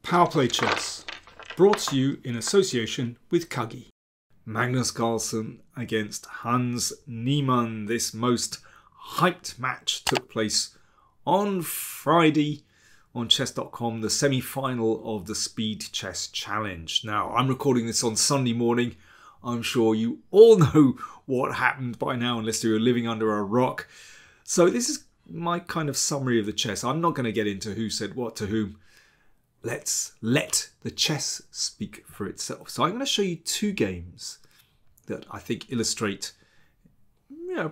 PowerPlayChess, brought to you in association with Kagi. Magnus Carlsen against Hans Niemann. This most hyped match took place on Friday on chess.com, the semi-final of the Speed Chess Challenge. Now, I'm recording this on Sunday morning. I'm sure you all know what happened by now, unless you're living under a rock. So this is my kind of summary of the chess. I'm not going to get into who said what to whom. Let's let the chess speak for itself. So I'm going to show you two games that I think illustrate,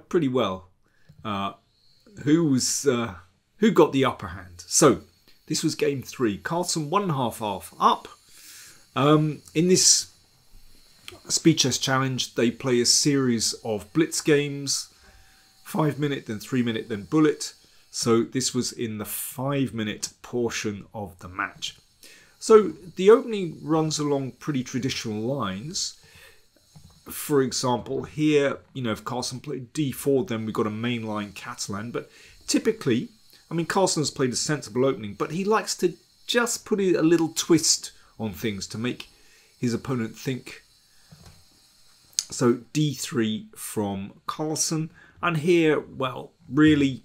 pretty well who got the upper hand. So this was game 3. Carlsen 1.5 up. In this Speed Chess Challenge, they play a series of blitz games, 5 minute, then 3 minute, then bullet. So this was in the 5 minute portion of the match. So the opening runs along pretty traditional lines. For example, here, if Carlsen played d4, then we've got a mainline Catalan. But typically, Carlsen's played a sensible opening, but he likes to just put a little twist on things to make his opponent think. So d3 from Carlsen. And here, well, really,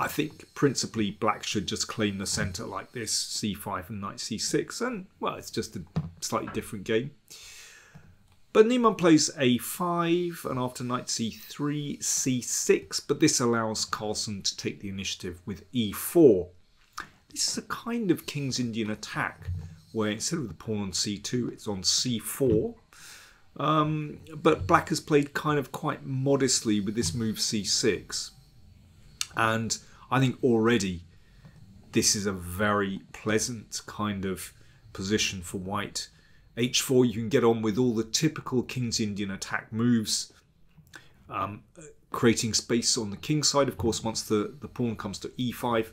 I think principally black should just claim the centre like this, c5 and knight c6, and well, it's just a slightly different game. But Niemann plays a5, and after knight c3, c6, but this allows Carlsen to take the initiative with e4. This is a kind of King's Indian attack, where instead of the pawn on c2, it's on c4. But black has played kind of quite modestly with this move c6. And I think already this is a very pleasant kind of position for white. h4, you can get on with all the typical King's Indian attack moves. Creating space on the king side, of course, once the pawn comes to e5,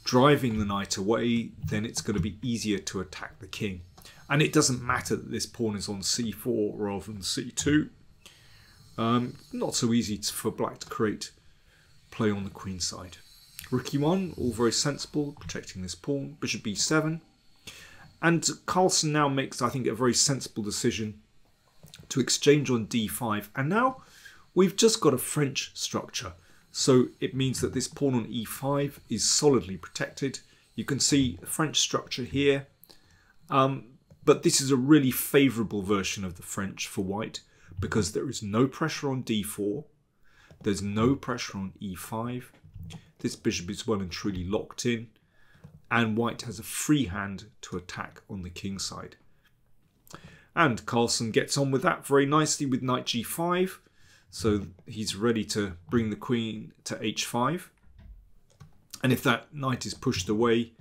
driving the knight away, then it's going to be easier to attack the king. And it doesn't matter that this pawn is on c4 rather than c2. Not so easy for black to create play on the queen side. Rook e1, all very sensible, protecting this pawn. Bishop b7. And Carlsen now makes, I think, a very sensible decision to exchange on d5. And now we've just got a French structure. So it means that this pawn on e5 is solidly protected. You can see the French structure here. But this is a really favourable version of the French for white, because there is no pressure on d4. There's no pressure on e5. This bishop is well and truly locked in. And white has a free hand to attack on the king side. And Carlsen gets on with that very nicely with knight g5. So he's ready to bring the queen to h5. And if that knight is pushed away,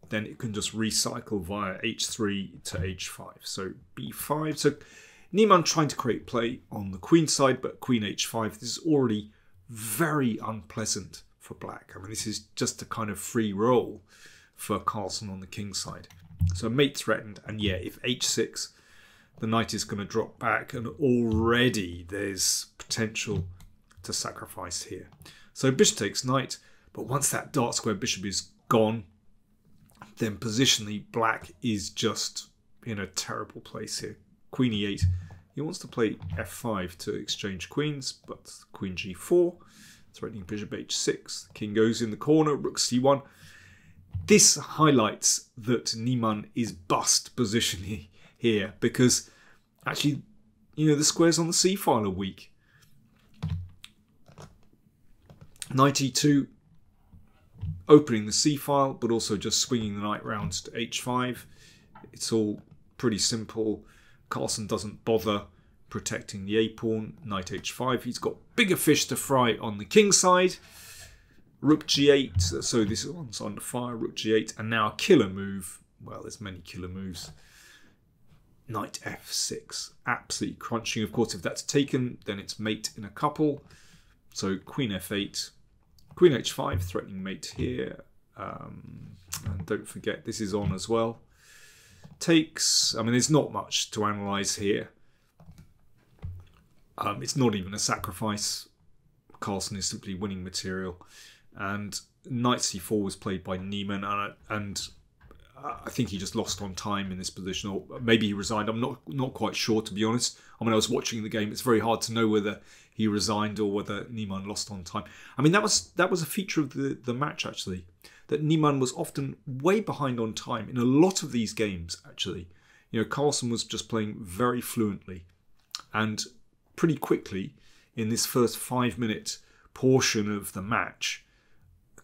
then it can just recycle via h3 to h5. So b5. So Niemann trying to create play on the queen side, but queen h5. This is already very unpleasant for black. This is just a kind of free roll for Carlsen on the king side. So mate threatened, and yeah, if h6, the knight is going to drop back, and already there's potential to sacrifice here. So bishop takes knight, but once that dark square bishop is gone, then positionally black is just in a terrible place here. Queen e8. He wants to play f5 to exchange queens, but queen g4, threatening bishop h6. The king goes in the corner, rook c1. This highlights that Niemann is bust position here, because actually, the squares on the c file are weak. Knight e2, opening the c file, but also just swinging the knight round to h5. It's all pretty simple. Carlsen doesn't bother protecting the a pawn. Knight h5. He's got bigger fish to fry on the king side. Rook g8. So this one's under fire. Rook g8. And now a killer move. Well, there's many killer moves. Knight f6. Absolutely crunching. Of course, if that's taken, then it's mate in a couple. So queen f8. Queen h5, threatening mate here. And don't forget, this is on as well. Takes. There's not much to analyse here. It's not even a sacrifice. Carlsen is simply winning material. And knight c4 was played by Niemann. And I think he just lost on time in this position, or maybe he resigned. I'm not quite sure, to be honest. I mean, I was watching the game. It's very hard to know whether he resigned or whether Niemann lost on time. I mean, that was a feature of the match, actually, that Niemann was often way behind on time in a lot of these games, actually. You know, Carlsen was just playing very fluently, and pretty quickly in this first 5-minute portion of the match,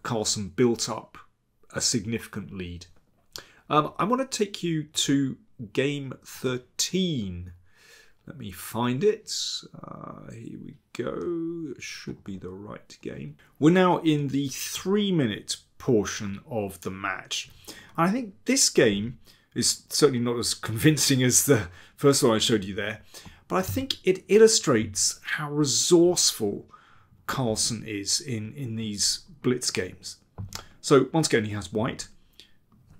Carlsen built up a significant lead. I want to take you to game 13. Let me find it. Here we go. It should be the right game. We're now in the 3-minute portion of the match. And I think this game is certainly not as convincing as the first one I showed you there. But I think it illustrates how resourceful Carlsen is in these blitz games. So once again, he has white.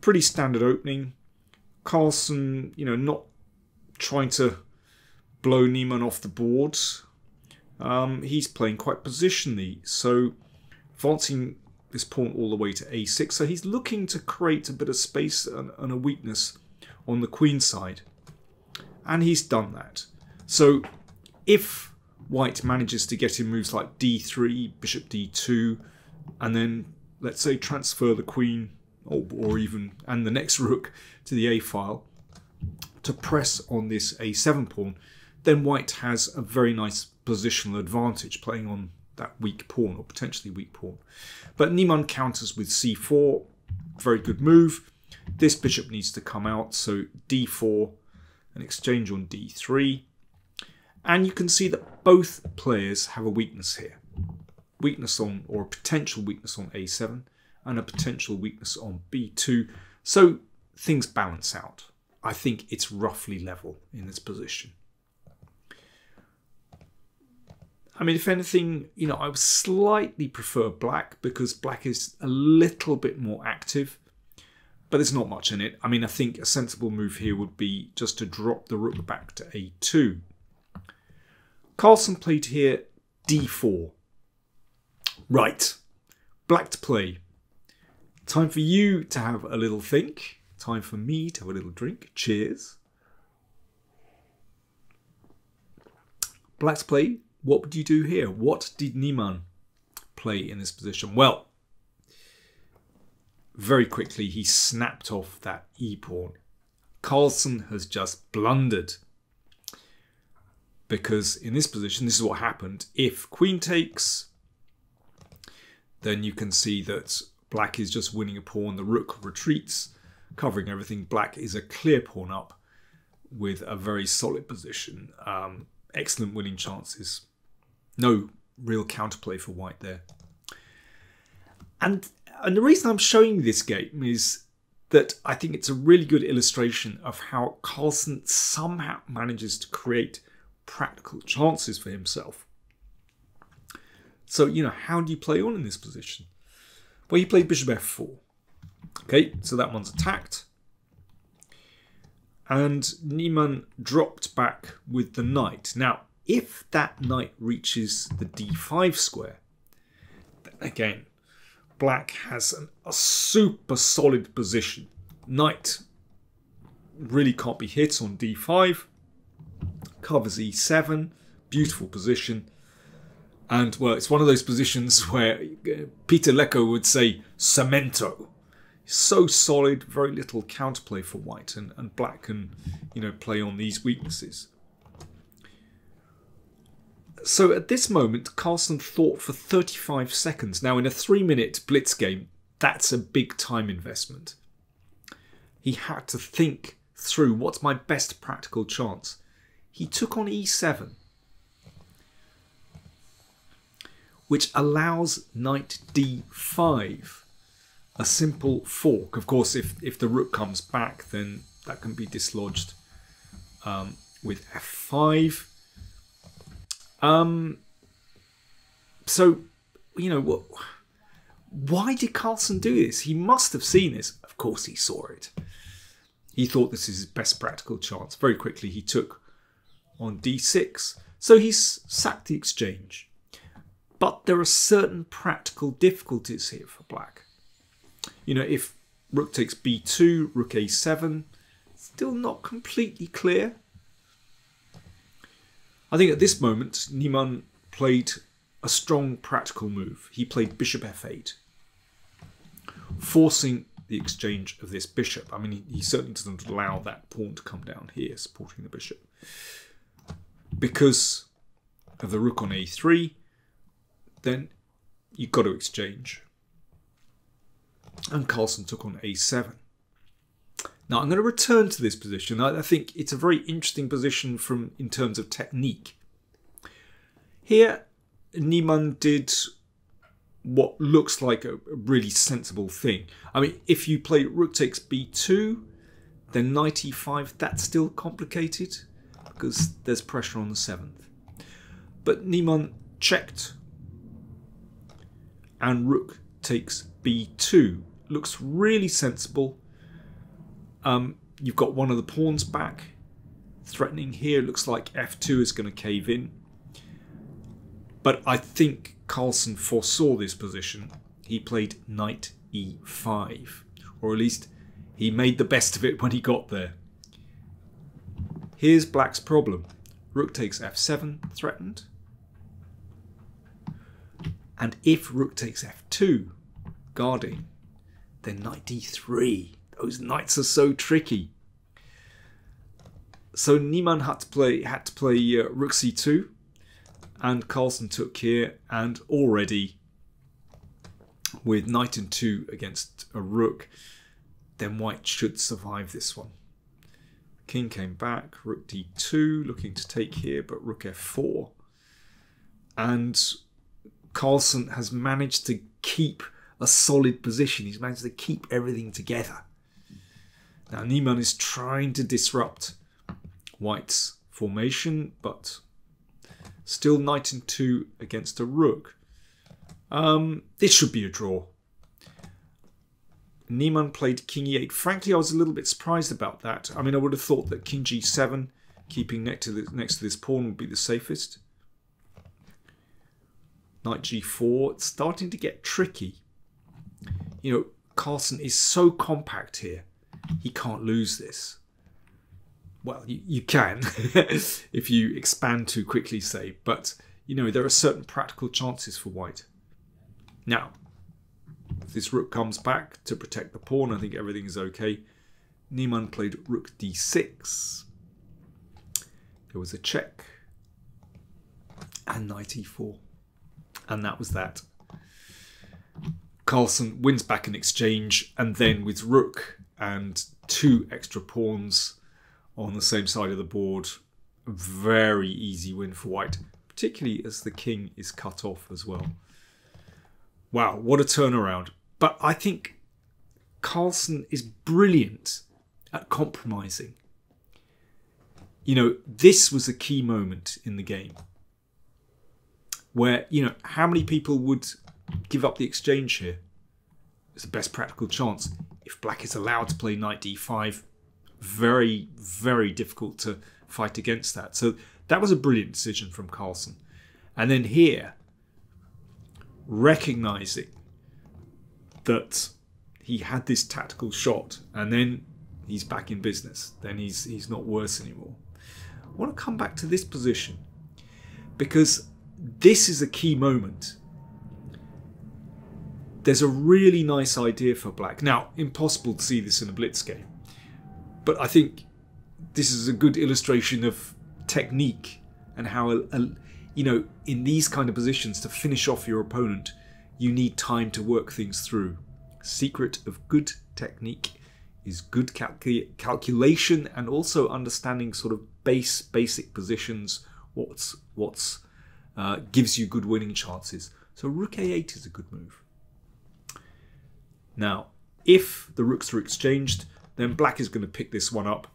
Pretty standard opening. Carlsen, you know, not trying to blow Niemann off the board. He's playing quite positionally, so advancing this pawn all the way to a6. So he's looking to create a bit of space and a weakness on the queen side. And he's done that. So if white manages to get in moves like d3, bishop d2, and then, let's say, transfer the queen or even and the next rook to the a file to press on this a7 pawn, then white has a very nice positional advantage playing on that weak pawn, or potentially weak pawn. But Niemann counters with c4, very good move. This bishop needs to come out, so d4, an exchange on d3. And you can see that both players have a weakness here. Weakness on, or a potential weakness on a7, and a potential weakness on b2. So things balance out. I think it's roughly level in this position. I mean, if anything, you know, I would slightly prefer black because black is a little bit more active, but there's not much in it. I mean, I think a sensible move here would be just to drop the rook back to a2. Carlsen played here d4. Right, black to play. Time for you to have a little think. Time for me to have a little drink. Cheers. Black to play. What would you do here? What did Niemann play in this position? Well, very quickly he snapped off that e-pawn. Carlsen has just blundered. Because in this position, this is what happened. If queen takes, then you can see that black is just winning a pawn. The rook retreats, covering everything. Black is a clear pawn up with a very solid position. Excellent winning chances. No real counterplay for white there. And the reason I'm showing you this game is that I think it's a really good illustration of how Carlsen somehow manages to create practical chances for himself. So, you know, how do you play on in this position? Well, he played bishop f4. Okay, so that one's attacked. And Niemann dropped back with the knight. Now, if that knight reaches the d5 square, then again, black has a super solid position. Knight really can't be hit on d5. Covers e7. Beautiful position. And, well, it's one of those positions where Peter Lecco would say cemento. So solid, very little counterplay for white, and black can, you know, play on these weaknesses. So at this moment, Carlsen thought for 35 seconds. Now, in a 3-minute blitz game, that's a big time investment. He had to think through, what's my best practical chance? He took on e7, which allows knight d5, a simple fork. Of course, if the rook comes back, then that can be dislodged with f5. So, you know, why did Carlsen do this? He must have seen this. Of course he saw it. He thought this is his best practical chance. Very quickly he took on d6. So he's sacked the exchange. But there are certain practical difficulties here for black. You know, if rook takes b2, rook a7. Still not completely clear. I think at this moment, Niemann played a strong practical move. He played bishop f8, forcing the exchange of this bishop. I mean, he certainly doesn't allow that pawn to come down here, supporting the bishop. Because of the rook on a3, then you've got to exchange. And Carlsen took on a7. Now, I'm going to return to this position. I think it's a very interesting position in terms of technique. Here, Niemann did what looks like a really sensible thing. I mean, if you play rook takes b2, then knight e5, that's still complicated because there's pressure on the 7th. But Niemann checked, and rook takes b2. Looks really sensible. You've got one of the pawns back, threatening here. Looks like f2 is going to cave in. But I think Carlsen foresaw this position. He played knight e5, or at least he made the best of it when he got there. Here's black's problem. Rook takes f7, threatened. And if rook takes f2, guarding, then knight d3. Those knights are so tricky. So Niemann had to play rook c2, and Carlsen took here, and already with knight and 2 against a rook, then white should survive this one. King came back, rook d2, looking to take here, but rook f4. And Carlsen has managed to keep a solid position. He's managed to keep everything together. Now Niemann is trying to disrupt white's formation, but still knight and 2 against a rook. This should be a draw. Niemann played king e8. Frankly, I was a little bit surprised about that. I mean, I would have thought that king g7, keeping next to this pawn, would be the safest. Knight g4. It's starting to get tricky. You know, Carlsen is so compact here. He can't lose this. Well, you can if you expand too quickly, say. But, you know, there are certain practical chances for white. Now, if this rook comes back to protect the pawn, I think everything is okay. Niemann played rook d6. There was a check. And knight e4. And that was that. Carlsen wins back an exchange, and then with rook and 2 extra pawns on the same side of the board, a very easy win for white, particularly as the king is cut off as well. Wow, what a turnaround. But I think Carlsen is brilliant at compromising. You know, this was a key moment in the game where, you know, how many people would give up the exchange here? It's the best practical chance. If black is allowed to play knight d5, very, very difficult to fight against that. So that was a brilliant decision from Carlsen. And then here, recognizing that he had this tactical shot, and then he's back in business. Then he's not worse anymore. I want to come back to this position because this is a key moment. There's a really nice idea for black. Now, impossible to see this in a blitz game, but I think this is a good illustration of technique and how, you know, in these kind of positions, to finish off your opponent, you need time to work things through. Secret of good technique is good calculation and also understanding sort of basic positions, what's gives you good winning chances. So rook a8 is a good move. Now, if the rooks are exchanged, then black is going to pick this one up.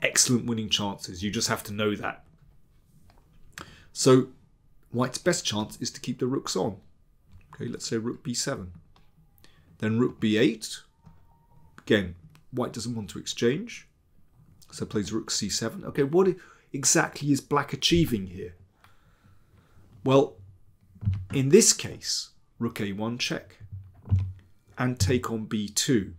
Excellent winning chances. You just have to know that. So white's best chance is to keep the rooks on. Okay, let's say rook b7. Then rook b8. Again, white doesn't want to exchange, so plays rook c7. Okay, what exactly is black achieving here? Well, in this case, rook a1 check and take on b2.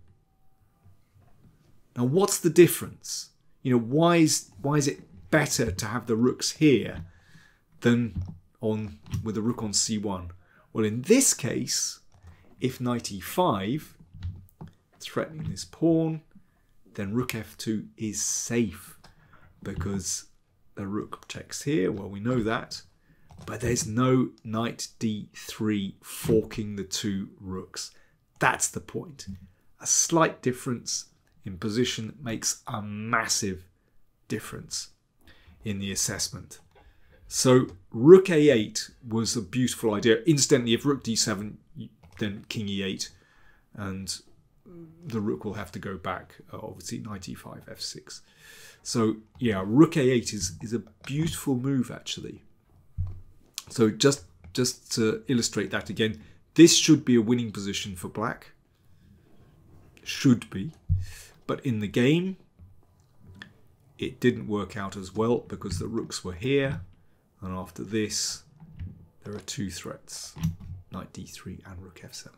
Now, what's the difference? You know, why is it better to have the rooks here than on with the rook on c1? Well, in this case, if knight e5, threatening this pawn, then rook f2 is safe because the rook protects here. Well, we know that. But there's no knight d3 forking the two rooks. That's the point. A slight difference in position makes a massive difference in the assessment. So rook a8 was a beautiful idea. Incidentally, if rook d7, then king e8, and the rook will have to go back. Obviously, knight e5, f6. So yeah, rook a8 is a beautiful move actually. So just to illustrate that again, this should be a winning position for black. Should be. But in the game, it didn't work out as well because the rooks were here. And after this, there are two threats. Knight d3 and rook f7.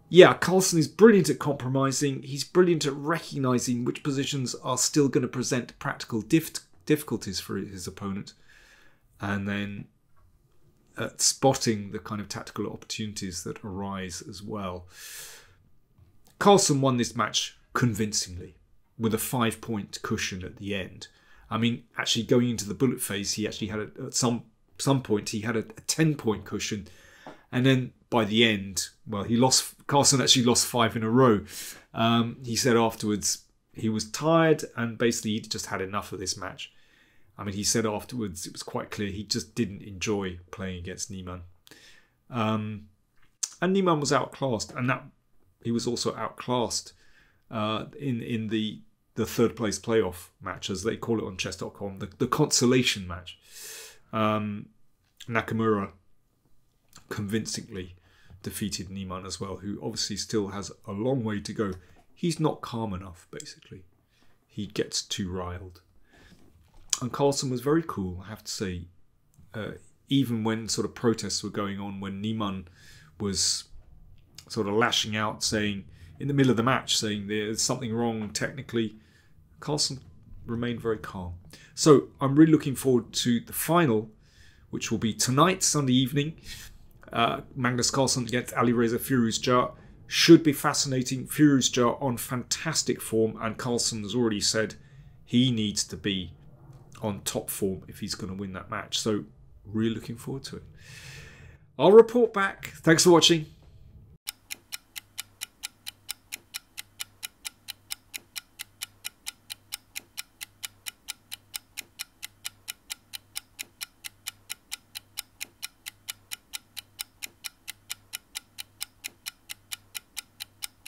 Yeah, Carlsen is brilliant at compromising. He's brilliant at recognizing which positions are still going to present practical difficulties for his opponent. And then spotting the kind of tactical opportunities that arise as well. Carlsen won this match convincingly with a 5-point cushion at the end. I mean, actually going into the bullet phase, he actually had at some point he had a 10-point cushion, and then by the end, well, Carlsen actually lost 5 in a row. He said afterwards he was tired and basically he just had enough of this match. I mean, he said afterwards it was quite clear he just didn't enjoy playing against Niemann. And Niemann was outclassed, and that he was also outclassed in the third place playoff match, as they call it on chess.com, the consolation match. Nakamura convincingly defeated Niemann as well, who obviously still has a long way to go. He's not calm enough, basically. He gets too riled. And Carlsen was very cool, I have to say. Even when sort of protests were going on, when Niemann was sort of lashing out, saying, in the middle of the match, saying there's something wrong technically, Carlsen remained very calm. So I'm really looking forward to the final, which will be tonight, Sunday evening. Magnus Carlsen against Alireza Firouzja. Should be fascinating. Firouzja on fantastic form, and Carlsen has already said he needs to be on top form if he's going to win that match. So really looking forward to it. I'll report back. Thanks for watching.